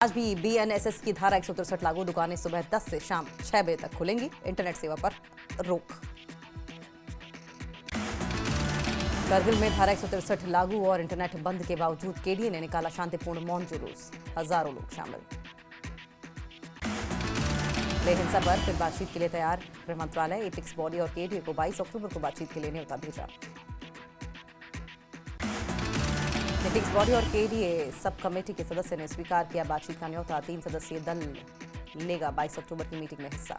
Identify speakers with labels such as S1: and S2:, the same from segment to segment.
S1: आज भी बीएनएसएस की धारा 163 लागू। दुकानें सुबह 10 से शाम 6 बजे तक खुलेंगी। इंटरनेट सेवा पर रोक। करगिल में धारा 163 लागू और इंटरनेट बंद के बावजूद केडीए ने निकाला शांतिपूर्ण मौन जुलूस। हजारों लोग शामिल। लेह हिंसा पर फिर बातचीत के लिए तैयार। गृह मंत्रालय एपिक्स बॉडी और केडीए को 22 अक्टूबर को बातचीत के लिए न्योता भेजा। एपिक्स बॉडी और केडीए सब कमेटी के सदस्य ने स्वीकार किया बातचीत का न्योता। 3 सदस्यीय दल लेगा 22 अक्टूबर की मीटिंग में हिस्सा।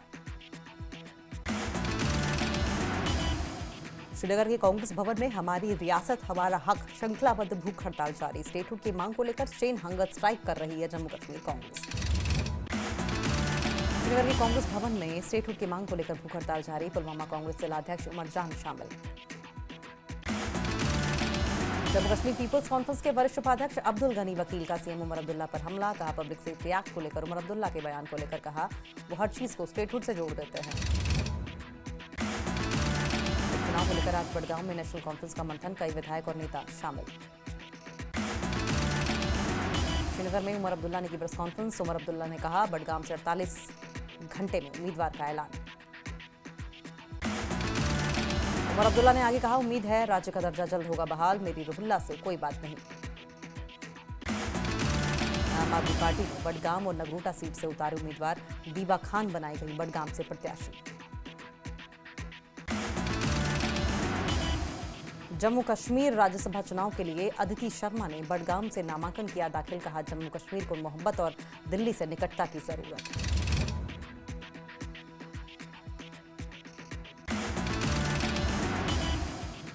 S1: श्रीनगर के कांग्रेस भवन में हमारी रियासत हमारा हक श्रृंखलाबद्ध भूख हड़ताल जारी। स्टेटहुड की मांग को लेकर चेन हंगर स्ट्राइक कर रही है जम्मू कश्मीर कांग्रेस। श्रीनगर के कांग्रेस भवन में स्टेटहुड की मांग को लेकर भूख हड़ताल जारी। पुलवामा कांग्रेस जिलाध्यक्ष उमर जान शामिल। जम्मू कश्मीर पीपुल्स कॉन्फ्रेंस के वरिष्ठ उपाध्यक्ष अब्दुल गनी वकील का सीएम उमर अब्दुल्ला पर हमला। कहा पब्लिक सेफ्टी एक्ट को लेकर उमर अब्दुल्ला के बयान को लेकर कहा वो हर चीज को स्टेटहुड से जोड़ देते हैं। चुनाव को लेकर आज बड़गांव में नेशनल कॉन्फ्रेंस का मंथन। कई विधायक और नेता शामिल। श्रीनगर में उमर अब्दुल्ला ने की प्रेस कॉन्फ्रेंस। उमर अब्दुल्ला ने कहा बड़गाम से 48 घंटे में उम्मीदवार का ऐलान। उमर अब्दुल्ला ने आगे कहा उम्मीद है राज्य का दर्जा जल्द होगा बहाल। मेरी रुहुल्ला से कोई बात नहीं। आम आदमी पार्टी ने बड़गाम और नगरोटा सीट से उतारे उम्मीदवार। दीबा खान बनाई गई बड़गाम से प्रत्याशी। जम्मू कश्मीर राज्यसभा चुनाव के लिए अदिति शर्मा ने बड़गाम से नामांकन किया दाखिल। कहा जम्मू कश्मीर को मोहब्बत और दिल्ली से निकटता की जरूरत।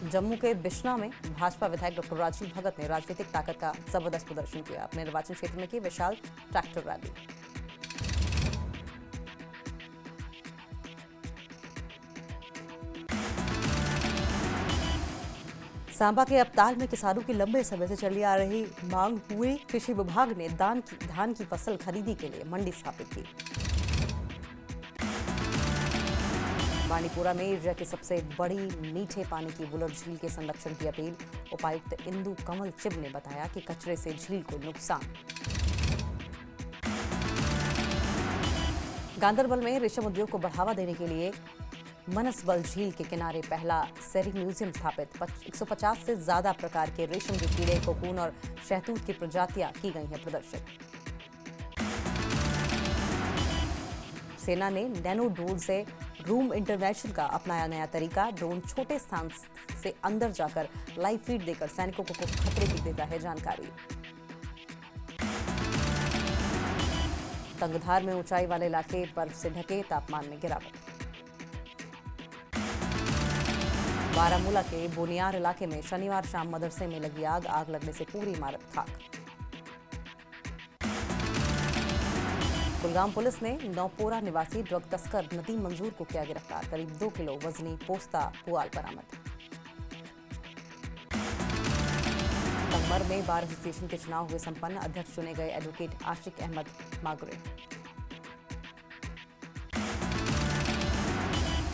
S1: जम्मू के बिश्ना में भाजपा विधायक डॉक्टर राजीव भगत ने राजनीतिक ताकत का जबरदस्त प्रदर्शन किया। अपने निर्वाचन क्षेत्र में की विशाल ट्रैक्टर रैली। सांबा के अपताल में किसानों की लंबे समय से चली आ रही मांग पूरी। कृषि विभाग ने धान की फसल खरीदी के लिए मंडी स्थापित की। बानीपुरा में एशिया की सबसे बड़ी मीठे पानी की वुलर झील के संरक्षण की अपील। उपायुक्त इंदु कमल चिब ने बताया कि कचरे से झील को नुकसान। गांदरबल में रेशम उद्योग को बढ़ावा देने के लिए मनसबल झील के किनारे पहला सेरी म्यूजियम स्थापित। 150 से ज्यादा प्रकार के रेशम के कीड़े, कोकून और शहतूत की प्रजातियां की गई हैं प्रदर्शित। सेना ने नैनो ड्रोन से रूम इंटरवेंशन का अपनाया नया तरीका। ड्रोन छोटे स्थान से अंदर जाकर लाइव फीड देकर सैनिकों को खतरे की देता है जानकारी। तंगधार में ऊंचाई वाले इलाके बर्फ से ढके, तापमान में गिरावट। बारामूला के बोनियार इलाके में शनिवार शाम मदरसे में लगी आग। आग लगने से पूरी इमारत खाक। कुलगाम पुलिस ने नौपोरा निवासी ड्रग तस्कर नदीम मंजूर को किया गिरफ्तार। करीब 2 किलो वजनी पोस्ता पुआल बरामद। तंगमर में बार एसोसिएशन के चुनाव हुए संपन्न। अध्यक्ष चुने गए एडवोकेट आशिक अहमद मागरे।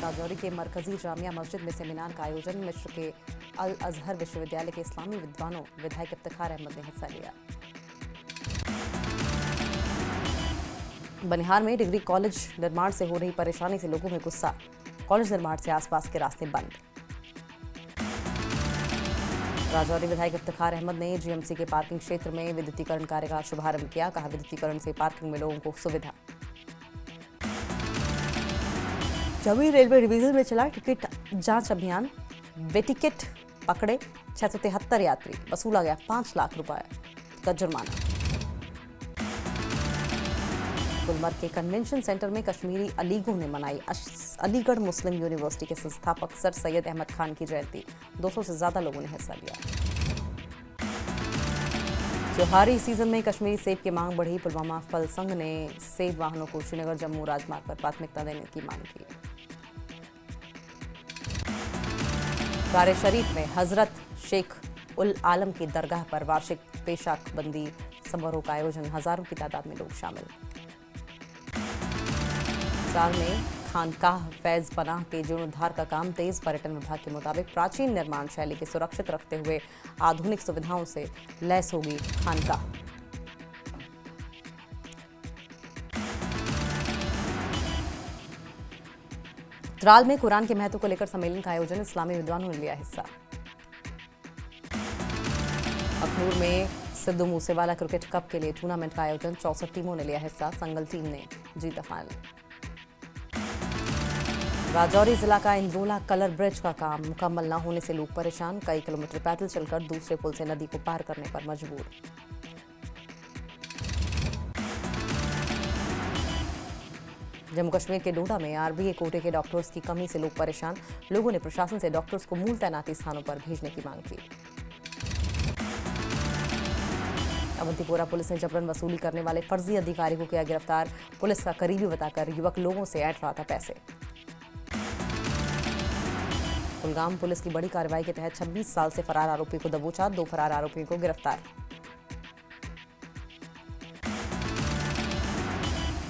S1: राजौरी के मरकजी जामिया मस्जिद में सेमिनार का आयोजन। मिस्र के अल अजहर विश्वविद्यालय के इस्लामी विद्वानों विधायक इफ्तिखार अहमद ने हिस्सा लिया। बनिहाल में डिग्री कॉलेज निर्माण से हो रही परेशानी से लोगों में गुस्सा। कॉलेज निर्माण से आसपास के रास्ते बंद। राजौरी विधायक इफ्तिखार अहमद ने जीएमसी के पार्किंग क्षेत्र में विद्युतीकरण कार्य का शुभारंभ किया। कहा विद्युतीकरण से पार्किंग में लोगों को सुविधा। जमुई रेलवे डिवीजन में चला टिकट जांच अभियान। बेटिकट पकड़े 673 यात्री। वसूला गया 5 लाख रुपए का जुर्माना। गुलमर्ग के कन्वेंशन सेंटर में कश्मीरी अलीगों ने मनाई अलीगढ़ मुस्लिम यूनिवर्सिटी के संस्थापक सर सैयद अहमद खान की जयंती। 200 से ज्यादा लोगों ने हिस्सा लिया। त्योहारी सीजन में कश्मीरी सेब की मांग बढ़ी। पुलवामा फल संघ ने सेब वाहनों को श्रीनगर जम्मू राजमार्ग पर प्राथमिकता देने की मांग की। कार शरीफ में हजरत शेख उल आलम की दरगाह पर वार्षिक पेशाकबंदी समारोह का आयोजन। हजारों की तादाद में लोग शामिल। साल में खानकाह फैज पनाह के जीर्णोद्धार का काम तेज। पर्यटन विभाग के मुताबिक प्राचीन निर्माण शैली के सुरक्षित रखते हुए आधुनिक सुविधाओं से लैस होगी खानकाह। त्राल में कुरान के महत्व को लेकर सम्मेलन का आयोजन, इस्लामी विद्वानों ने लिया हिस्सा। अखनूर में सिद्धू मूसेवाला क्रिकेट कप के लिए टूर्नामेंट का आयोजन, 64 टीमों ने लिया हिस्सा, संगल टीम ने जीता फाइनल। राजौरी जिला का इंद्रोला कलर ब्रिज का काम मुकम्मल न होने से लोग परेशान, कई किलोमीटर पैदल चलकर दूसरे पुल से नदी को पार करने पर मजबूर। जम्मू कश्मीर के डोडा में आरबीए कोटे के डॉक्टर्स की कमी से लोग परेशान, लोगों ने प्रशासन से डॉक्टर्स को मूल तैनाती स्थानों पर भेजने की मांग की। अवंतीपोरा पुलिस ने जबरन वसूली करने वाले फर्जी अधिकारी को किया गिरफ्तार, पुलिस का करीबी बताकर युवक लोगों से ऐंठ रहा था पैसे। कुलगाम पुलिस की बड़ी कार्रवाई के तहत 26 साल से फरार आरोपी को दबोचा, 2 फरार आरोपियों को गिरफ्तार।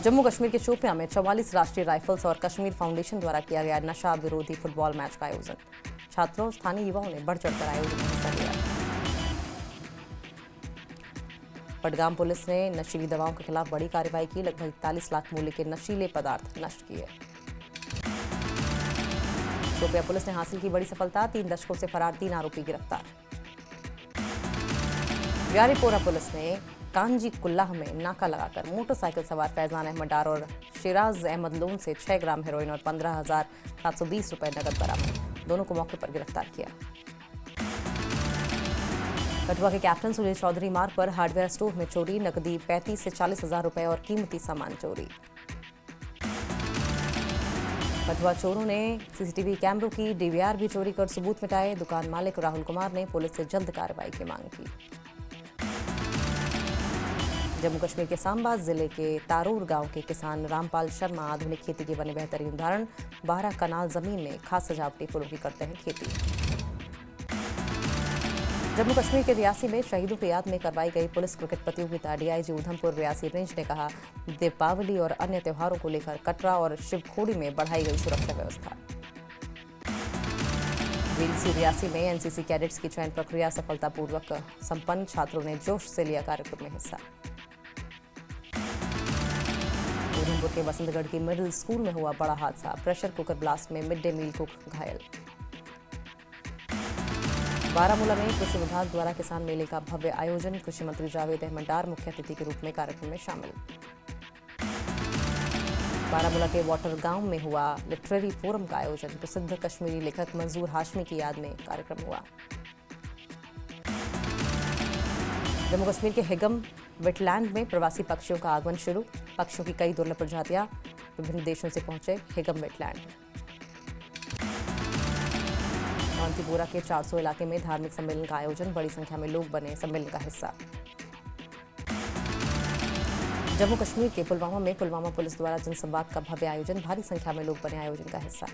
S1: जम्मू कश्मीर के शोपियां में 44 राष्ट्रीय राइफल्स और कश्मीर फाउंडेशन द्वारा किया गया नशा विरोधी फुटबॉल मैच का आयोजन, छात्रों और स्थानीय युवाओं ने बढ़ चढ़कर आयोजन में हिस्सा लिया। बडगाम पुलिस ने नशीली दवाओं के खिलाफ बड़ी कार्रवाई की, लगभग 41 लाख मूल्य के नशीले पदार्थ नष्ट किए। शोपियां पुलिस ने हासिल की बड़ी सफलता, 3 दशकों से फरार 3 आरोपी गिरफ्तार। व्यारीपोरा पुलिस ने कांजी कुल्लाह में नाका लगाकर मोटरसाइकिल सवार फैजान अहमद डार और शिराज अहमद लोन से 6 ग्राम हेरोइन और 15,720 रुपए नकद बरामद, दोनों को मौके पर गिरफ्तार किया। कठुआ के कैप्टन सुनील चौधरी मार्ग पर हार्डवेयर स्टोर में चोरी, नकदी 35 से 40 हजार रुपए और कीमती सामान चोरी। कठुआ चोरों ने सीसीटीवी कैमरों की डीवीआर भी चोरी कर सबूत मिटाए, दुकान मालिक राहुल कुमार ने पुलिस से जल्द कार्रवाई की मांग की। जम्मू कश्मीर के सांबा जिले के तारूर गांव के किसान रामपाल शर्मा आधुनिक खेती के बने बेहतरीन उदाहरण, 12 कनाल जमीन में खास सजावटी फूलों की करते हैं खेती। जम्मू कश्मीर के रियासी में शहीदों की याद में करवाई गई पुलिस क्रिकेट प्रतियोगिता, डीआईजी उधमपुर रियासी रेंज ने कहा, दीपावली और अन्य त्योहारों को लेकर कटरा और शिवखोड़ी में बढ़ाई गई सुरक्षा व्यवस्था। डीडीसी रियासी में एनसीसी कैडेट्स की चयन प्रक्रिया सफलतापूर्वक संपन्न, छात्रों ने जोश से लिया कार्यक्रम में हिस्सा। उधमपुर के बसंतगढ़ की मिडिल स्कूल में हुआ बड़ा हादसा, प्रेशर कुकर ब्लास्ट में मिड डे मील कुक घायल। बारामूला में कृषि विभाग द्वारा किसान मेले का भव्य आयोजन, कृषि मंत्री जावेद अहमद डार मुख्य अतिथि के रूप में कार्यक्रम में शामिल। बारामूला के वाटर गांव में हुआ लिटरेरी फोरम का आयोजन, प्रसिद्ध कश्मीरी लेखक मंजूर हाशमी की याद में कार्यक्रम हुआ। जम्मू कश्मीर के हिगम वेटलैंड में प्रवासी पक्षियों का आगमन शुरू, पक्षियों की कई दुर्लभ प्रजातियां विभिन्न देशों से पहुंचे हिगम वेटलैंड। अवंतीपोरा के 400 इलाके में धार्मिक सम्मेलन का आयोजन, बड़ी संख्या में लोग बने सम्मेलन का हिस्सा। जम्मू कश्मीर के पुलवामा में पुलवामा पुलिस द्वारा जनसंवाद का भव्य आयोजन, भारी संख्या में लोग बने आयोजन का हिस्सा।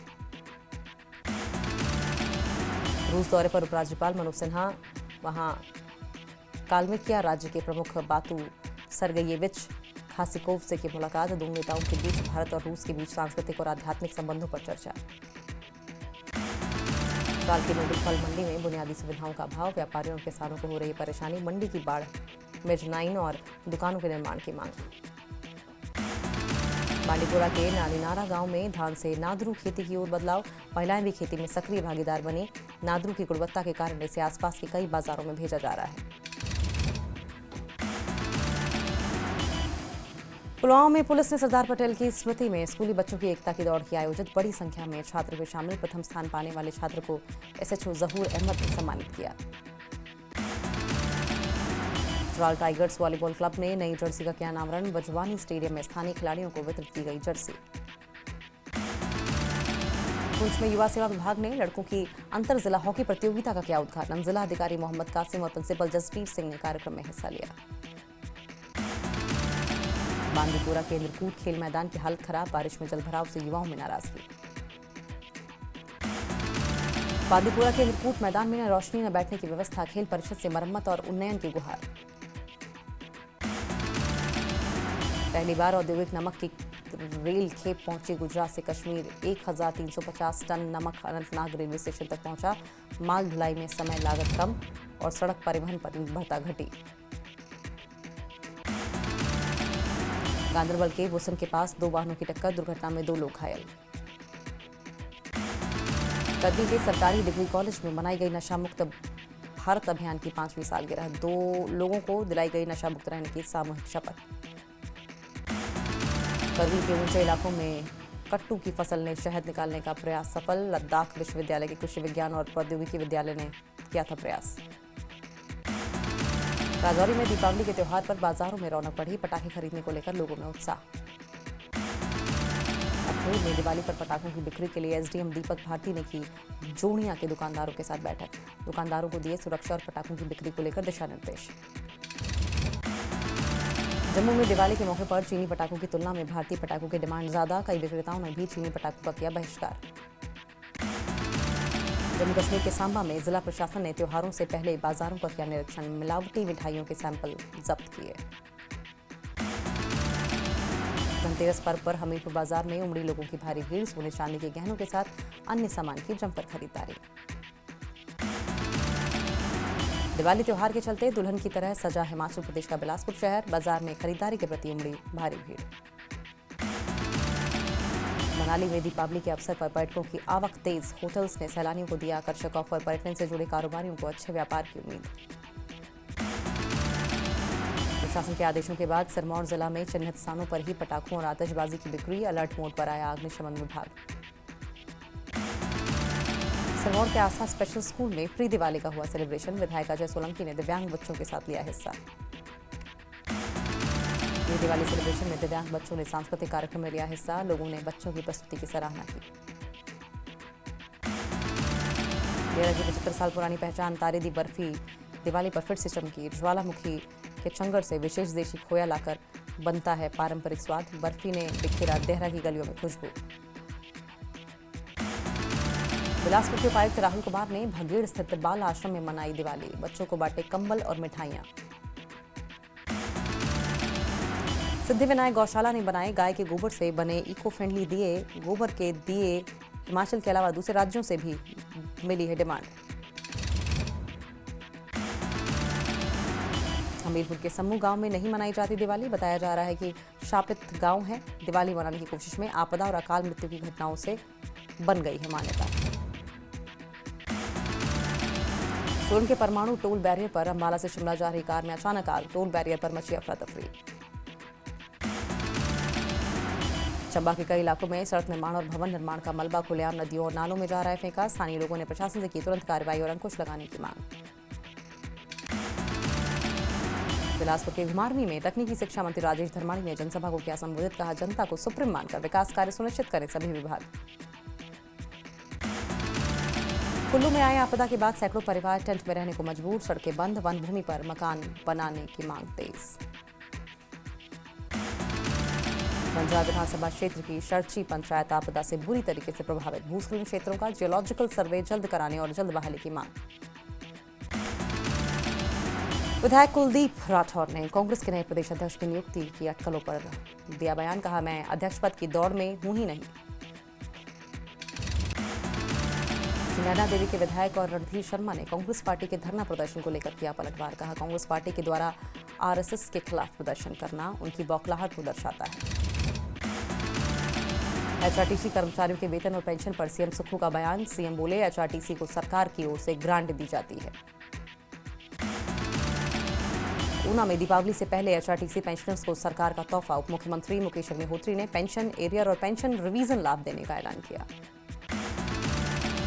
S1: रूस दौरे पर उपराज्यपाल मनोज सिन्हा वहां कालमिकिया राज्य के प्रमुख बातू सरगेयेविच खासिकोव से की मुलाकात, दोनों नेताओं के बीच भारत और रूस के बीच सांस्कृतिक और आध्यात्मिक संबंधों पर चर्चा। साल की नोबेल फल मंडी में बुनियादी सुविधाओं का अभाव, व्यापारियों और किसानों को हो रही परेशानी, मंडी की बाढ़, मेजनाइन और दुकानों के निर्माण की मांग। बांडीपुरा के नानीनारा गांव में धान से नादरू खेती की ओर बदलाव, महिलाएं भी खेती में सक्रिय भागीदार बनी, नादरू की गुणवत्ता के कारण इसे आसपास के कई बाजारों में भेजा जा रहा है। पुलवामा में पुलिस ने सरदार पटेल की स्मृति में स्कूली बच्चों की एकता की दौड़ की आयोजित, बड़ी संख्या में छात्र हुए शामिल, प्रथम स्थान पाने वाले छात्र को एसएचओ जहूर अहमद ने सम्मानित किया। त्राल टाइगर्स वॉलीबॉल क्लब ने नई जर्सी का किया अनावरण, बजवानी स्टेडियम में स्थानीय खिलाड़ियों को वितरित की गई जर्सी। पुंछ में युवा सेवा विभाग ने लड़कों की अंतर जिला हॉकी प्रतियोगिता का किया उद्घाटन, जिला अधिकारी मोहम्मद कासिम और प्रिंसिपल जसवीर सिंह ने कार्यक्रम में हिस्सा लिया। बांदीपुरा के इंद्रकूट खेल मैदान की हालत खराब, बारिश में जलभराव से युवाओं में नाराजगी। बांदीपुरा के इंद्रकूट मैदान में न रोशनी न बैठने की व्यवस्था, खेल परिषद से मरम्मत और उन्नयन की गुहार। पहली बार औद्योगिक नमक की रेल खेप पहुंची गुजरात से कश्मीर, 1350 टन नमक अनंतनाग रेलवे स्टेशन तक पहुंचा, माल ढुलाई में समय लागत कम और सड़क परिवहन पर निर्भरता घटी। गांदरबल के वुसन के पास 2 वाहनों की टक्कर, दुर्घटना में 2 लोग घायल। करगिल के सरकारी डिग्री कॉलेज में मनाई गई नशा मुक्त भारत अभियान की 5वीं सालगिरह। 2 लोगों को दिलाई गई नशा मुक्त रहने की सामूहिक शपथ। करगिल के ऊंचे इलाकों में कट्टू की फसल ने शहद निकालने का प्रयास सफल। लद्दाख विश्वविद्यालय के कृषि विज्ञान और प्रौद्योगिकी विद्यालय ने किया था प्रयास। राजौरी में दीपावली के त्योहार पर बाजारों में रौनक बढ़ी। पटाखे खरीदने को लेकर लोगों में उत्साह। अखनूर में दिवाली पर पटाखों की बिक्री के लिए एसडीएम दीपक भारती ने की जोड़ियां के दुकानदारों के साथ बैठक। दुकानदारों को दिए सुरक्षा और पटाखों की बिक्री को लेकर दिशा निर्देश। जम्मू में दिवाली के मौके पर चीनी पटाखों की तुलना में भारतीय पटाखों की डिमांड ज्यादा। कई विक्रेताओं ने भी चीनी पटाखों का किया बहिष्कार। जम्मू कश्मीर के सांबा में जिला प्रशासन ने त्योहारों से पहले बाजारों का किया निरीक्षण। मिलावटी मिठाइयों के सैंपल जब्त किए। धनतेरस पर्व पर हमीरपुर बाजार में उमड़ी लोगों की भारी भीड़। सोने चांदी के गहनों के साथ अन्य सामान की जमकर खरीदारी। दिवाली त्योहार के चलते दुल्हन की तरह सजा हिमाचल प्रदेश का बिलासपुर शहर। बाजार में खरीदारी के प्रति उमड़ी भारी भीड़। मनाली में दीपावली के अवसर पर पर्यटकों की आवक तेज। होटल्स ने सैलानियों को दिया आकर्षक ऑफर। पर्यटन से जुड़े कारोबारियों को अच्छे व्यापार की उम्मीद। प्रशासन के आदेशों के बाद सिरमौर जिला में चिन्हित स्थानों पर ही पटाखों और आतिशबाजी की बिक्री। अलर्ट मोड पर आया अग्निशमन विभाग। सिरमौर के आस्था स्पेशल स्कूल में प्री दिवाली का हुआ सेलिब्रेशन। विधायक अजय सोलंकी ने दिव्यांग बच्चों के साथ लिया हिस्सा। प्री दिवाली सेलिब्रेशन में दिव्यांग बच्चों ने सांस्कृतिक कार्यक्रम में लिया हिस्सा। लोगों ने बच्चों की प्रस्तुति की सराहना की। डेरा की 75 साल पुरानी पहचान तारे दी बर्फी दिवाली पर फिर से चमकी। ज्वालामुखी के चंगर से विशेष देशी खोया लाकर बनता है पारंपरिक स्वाद। बर्फी ने बिखेरा देहरा की गलियों में खुशबू। बिलासपुर के उपायुक्त राहुल कुमार ने भगेड़ स्थित बाल आश्रम में मनाई दिवाली। बच्चों को बांटे कंबल और मिठाइयां। सिद्धिविनायक गौशाला ने बनाए गाय के गोबर से बने इको फ्रेंडली दिए। गोबर के दिए हिमाचल के अलावा दूसरे राज्यों से भी मिली है डिमांड। हमीरपुर के सम्मू गांव में नहीं मनाई जाती दिवाली। बताया जा रहा है कि शापित गांव है। दिवाली मनाने की कोशिश में आपदा और अकाल मृत्यु की घटनाओं से बन गई है मान्यता। सोलन के परमाणु टोल बैरियर पर अंबाला से शिमला जा रही कार में अचानक आग। टोल बैरियर पर मची अफरा तफरी। चंबा के कई इलाकों में सड़क निर्माण और भवन निर्माण का मलबा खुलेआम नदियों और नालों में जा रहा है फेंका। स्थानीय लोगों ने प्रशासन से की तुरंत कार्रवाई और अंकुश लगाने की मांग। बिलासपुर के घुमारवीं में तकनीकी शिक्षा मंत्री राजेश धर्माणी ने जनसभा को किया संबोधित। कहा जनता को सुप्रीम मानकर विकास कार्य सुनिश्चित करें सभी विभाग। कुल्लू में आए आपदा के बाद सैकड़ों परिवार टेंट में रहने को मजबूर। सड़कें बंद। वन भूमि पर मकान बनाने की मांग तेज। पंजाब विधानसभा क्षेत्र की शर्ची पंचायत आपदा से बुरी तरीके से प्रभावित। भूस्खलन क्षेत्रों का जियोलॉजिकल सर्वे जल्द कराने और जल्द बहाली की मांग। विधायक कुलदीप राठौर ने कांग्रेस के नए प्रदेश अध्यक्ष की नियुक्ति की अटकलों पर दिया बयान। कहा मैं अध्यक्ष पद की दौड़ में हूं ही नहीं। नैना देवी के विधायक और रणधीर शर्मा ने कांग्रेस पार्टी के धरना प्रदर्शन को लेकर किया पलटवार। कहा कांग्रेस पार्टी के द्वारा आरएसएस के खिलाफ प्रदर्शन करना उनकी बौखलाहट को दर्शाता है। एचआरटीसी कर्मचारियों के वेतन और पेंशन पर सीएम सुक्खू का बयान। सीएम बोले एचआरटीसी को सरकार की ओर से ग्रांट दी जाती है। ऊना में दीपावली से पहले एचआरटीसी पेंशनर्स को सरकार का तोहफा। उप मुख्यमंत्री मुकेश अग्निहोत्री ने पेंशन एरियर और पेंशन रिवीजन लाभ देने का ऐलान किया।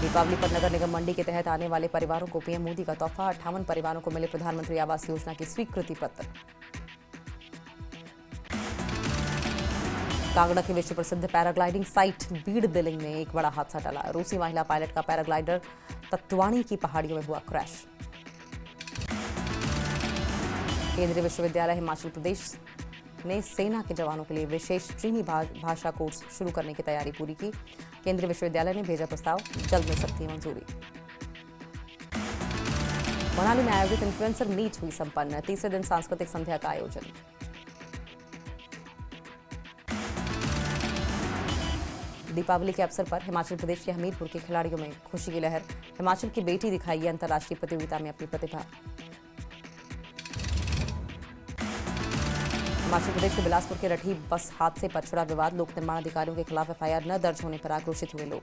S1: दीपावली पर नगर निगम मंडी के तहत आने वाले परिवारों को पीएम मोदी का तोहफा। 58 परिवारों को मिले प्रधानमंत्री आवास योजना की स्वीकृति पत्र। कांगड़ा के विश्व प्रसिद्ध पैराग्लाइडिंग साइट बीड़ बिलिंग में एक बड़ा हादसा टला। रूसी महिला पायलट का पैराग्लाइडर तत्वाणी की पहाड़ियों में हुआ क्रैश। केंद्रीय विश्वविद्यालय हिमाचल प्रदेश ने सेना के जवानों के लिए विशेष चीनी भाषा कोर्स शुरू करने की तैयारी पूरी की। केंद्रीय विश्वविद्यालय ने भेजा प्रस्ताव। जल्द मिल सकती है मंजूरी। मनाली में आयोजित इन्फ्लुएंसर मीट हुई संपन्न। तीसरे दिन सांस्कृतिक संध्या का आयोजन। दीपावली के अवसर पर हिमाचल प्रदेश के हमीरपुर के खिलाड़ियों में खुशी की लहर। हिमाचल की बेटी दिखाई अंतर्राष्ट्रीय प्रतियोगिता में अपनी प्रतिभा। हिमाचल प्रदेश के बिलासपुर के रठी बस हादसे पर छिड़ा विवाद। लोक निर्माण अधिकारियों के खिलाफ एफआईआर न दर्ज होने पर आक्रोशित हुए लोग।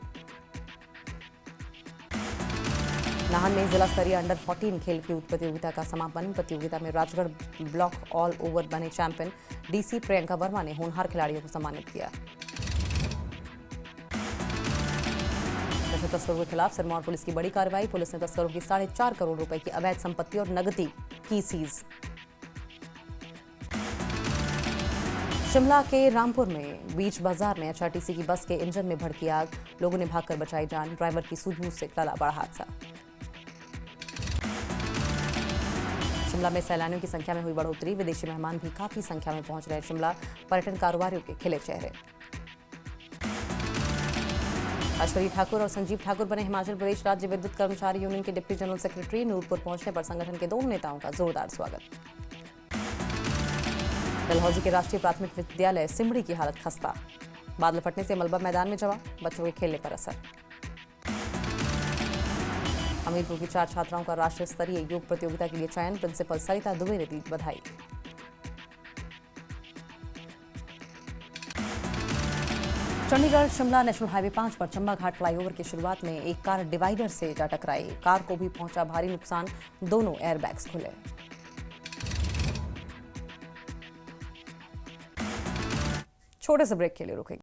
S1: नाहन में जिला स्तरीय अंडर 14 खेल कूद प्रतियोगिता का समापन। प्रतियोगिता में राजगढ़ ब्लॉक ऑल ओवर बने चैंपियन। डीसी प्रियंका वर्मा ने होनहार खिलाड़ियों को सम्मानित किया। नशा तस्करों के खिलाफ सिरमौर पुलिस की बड़ी कार्रवाई। पुलिस ने तस्करों की 4.5 करोड़ रुपए की अवैध संपत्ति और नकदी की सीज। शिमला के रामपुर में बीच बाजार में एचआरटीसी की बस के इंजन में भड़की आग। लोगों ने भागकर बचाई जान। ड्राइवर की सूझबूझ से टला बड़ा हादसा। शिमला में सैलानियों की संख्या में हुई बढ़ोतरी। विदेशी मेहमान भी काफी संख्या में पहुंच रहे। शिमला पर्यटन कारोबारियों के खिले चेहरे। ऐश्वर्य ठाकुर और संजीव ठाकुर बने हिमाचल प्रदेश राज्य विद्युत कर्मचारी यूनियन के डिप्टी जनरल सेक्रेटरी। नूरपुर पहुंचने पर संगठन के दोनों नेताओं का जोरदार स्वागत। डलहौजी के राष्ट्रीय प्राथमिक विद्यालय सिमड़ी की हालत खस्ता। बादल फटने से मलबा मैदान में जमा। बच्चों के खेलने पर असर। हमीरपुर की 4 छात्राओं का राष्ट्रीय स्तरीय योग प्रतियोगिता के लिए चयन। प्रिंसिपल सरिता दुबे ने दी बधाई। चंडीगढ़ शिमला नेशनल हाईवे 5 पर चंबा घाट फ्लाईओवर की शुरुआत में एक कार डिवाइडर से जा टकराई। कार को भी पहुंचा भारी नुकसान। दोनों एयरबैग्स खुले। छोटे से ब्रेक के लिए रुकेंगे।